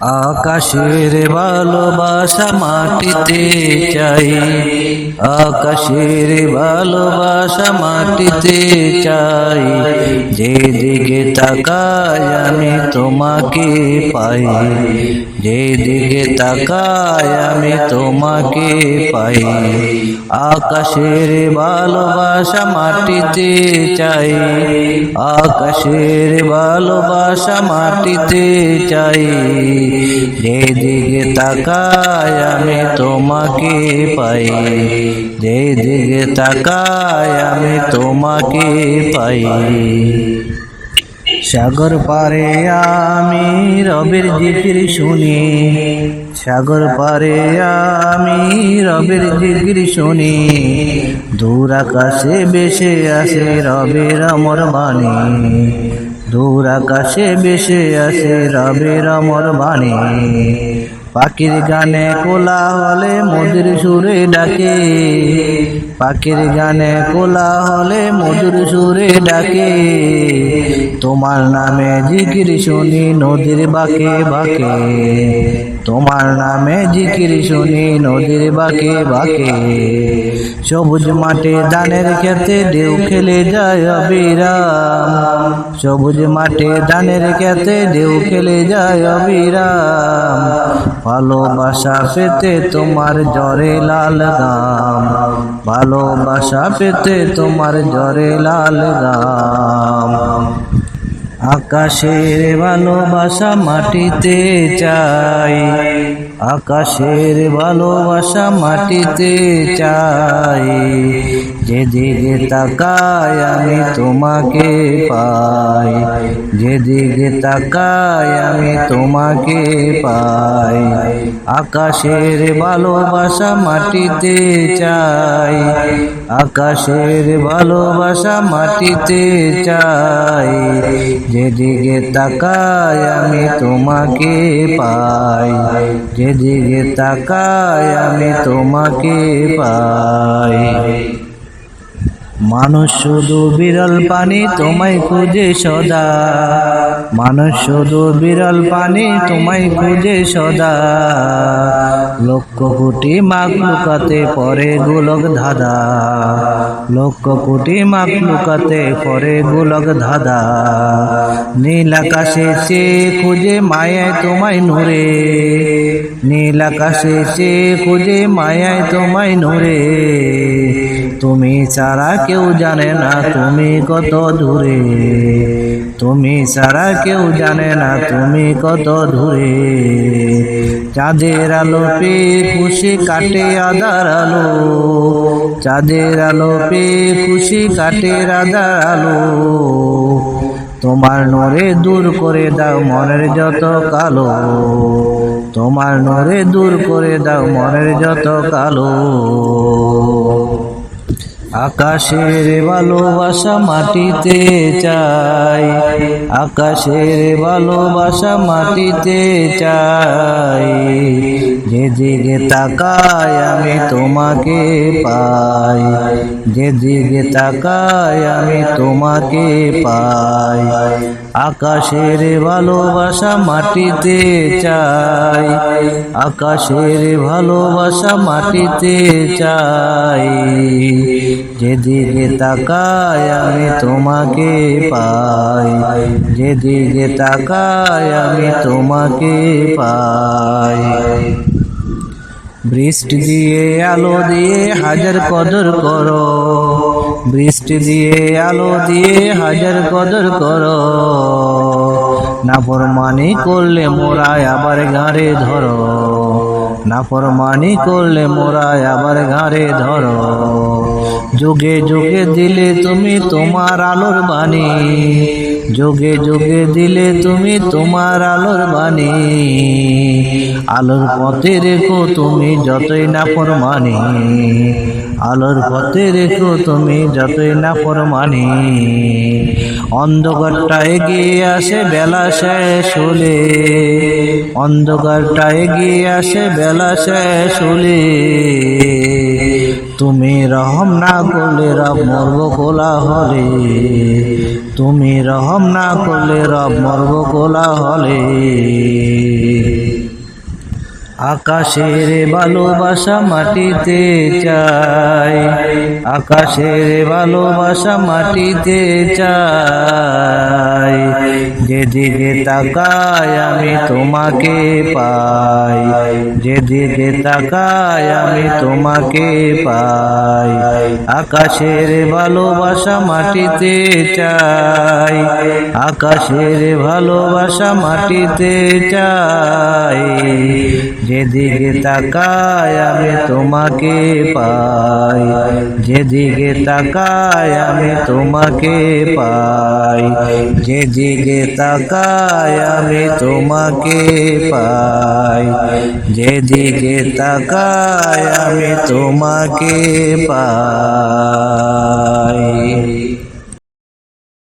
আকাশের ভালোবাসা মাটিতে চাই, আকাশের ভালোবাসা মাটিতে চাই। যেদিকে তাকাই আমি তোমাকে পাই, যেদিকে তাকাই আমি তোমাকে পাই। আকাশের ভালোবাসা মাটিতে চাই, আকাশের ভালোবাসা মাটিতে চাই। যেদিকে তাকাই আমি তোমাকে পাই, যেদিকে তাকাই আমি তোমাকে পাই। সাগর পারে আমি রবের জিকির শুনি, সাগর পারে আমি রবের জিকির শুনি। দূর আকাশে ভেসে আসে রবের অমর বাণী, দূর আকাশে ভেসে আসে রবের অমর বাণী। পাখির গানে কোলাহলে মধুর সুরে ডাকে, পাখির গানে কোলাহলে মধুর সুরে ডাকে। তোমার নামে জিকির শুনি নদীর বাঁকে বাঁকে, তোমার নামে জিকির শুনি নদীর বাঁকে বাঁকে। সবুজ মাঠে ধানের খেতে ঢেউ খেলে যায় অবিরাম, সবুজ মাঠে ধানের খেতে ঢেউ খেলে যায় অবিরাম। ভালোবাসা পেতে তোমার জ্বরে লাল গাম, ভালোবাসা পেতে তোমার জ্বরে লাল গাম। আকাশের ভালোবাসা মাটিতে চাই, আকাশের ভালোবাসা মাটিতে চাই। যেদিকে তাকাই আমি তোমাকে পাই, যেদিকে তাকাই আমি তোমাকে পাই। আকাশের ভালোবাসা মাটিতে চাই, আকাশের ভালোবাসা মাটিতে চাই। যেদিকে তাকাই আমি তোমাকে পাই, যেদিকে তাকাই আমি তোমাকে পাই। মানুষ শুধু বিরল পানি তোমায় খুঁজে সদা, মানুষ শুধু বিরল পানি তোমায় খুঁজে সদা। লক্ষ কোটি মাখলুকাতে পরে গোলক ধাঁধা, লক্ষ কোটি মাখলুকাতে পরে গোলক ধাঁধা। নীল আকাশে সে খুঁজে মায়ায় তোমায় নূরে, নীল আকাশে সে খুঁজে মায়ায় তোমায় নূরে। তুমি ছাড়া কেউ জানে না তুমি কত দূরে, তুমি ছাড়া কেউ জানে না তুমি কত দূরে। চাঁদের আলো পেয়ে খুশি কাটে আধার আলো, চাঁদের আলো পেয়ে খুশি কাটে আধার আলো। তোমার নূরে দূর করে দাও মনের যত কালো, তোমার নূরে দূর করে দাও মনের যত কালো। আকাশের ভালোবাসা মাটিতে চাই, আকাশের ভালোবাসা মাটিতে চাই। যেদিকে তাকাই আমি তোমাকে পাই, যেদিকে তাকাই আমি তোমাকে পাই। আকাশের ভালোবাসা মাটিতে চাই, আকাশের ভালোবাসা মাটিতে চাই। যেদিকে তাকাই আমি তোমাকে পাই, যেদিকে তাকাই আমি তোমাকে পাই। বৃষ্টি দিয়ে আলো দিয়ে হাজার কদর করো, বৃষ্টি দিয়ে আলো দিয়ে হাজার কদর করো। নাফরমানি করলে মোরা আবার ঘাড়ে ধরো, নাফরমানি করলে মোরা আবার ঘাড়ে ধরো। যুগে যুগে দিলে তুমি তোমার আলোর বাণী, যুগে যুগে দিলে তুমি তোমার আলোর বাণী। আলোর পথে রেখো তুমি যতই নাফরমানি, আলোর পথে রেখো তুমি যতই নাফরমানি। অন্ধকারটা এগিয়ে আসে বেলা শেষ হলে, অন্ধকারটা এগিয়ে আসে বেলা শেষ হলে। তুমি রহম না করলে রব মরব কোলাহলে, তুমি রহম না করলে রব মরব কোলাহলে। আকাশের ভালোবাসা মাটিতে চাই, আকাশের ভালোবাসা মাটিতে চাই, যেদিকে তাকাই আমি তোমাকে পাই, যেদিকে তাকাই আমি তোমাকে পাই। আকাশের ভালোবাসা মাটিতে চাই, আকাশের ভালোবাসা মাটিতে চাই, যেদিকে তাকাই আমি তোমাকে পাই, যেদিকে তাকাই আমি তোমাকে পাই, যেদিকে তাকাই আমি তোমাকে পাই, যেদিকে তাকাই আমি তোমাকে পাই।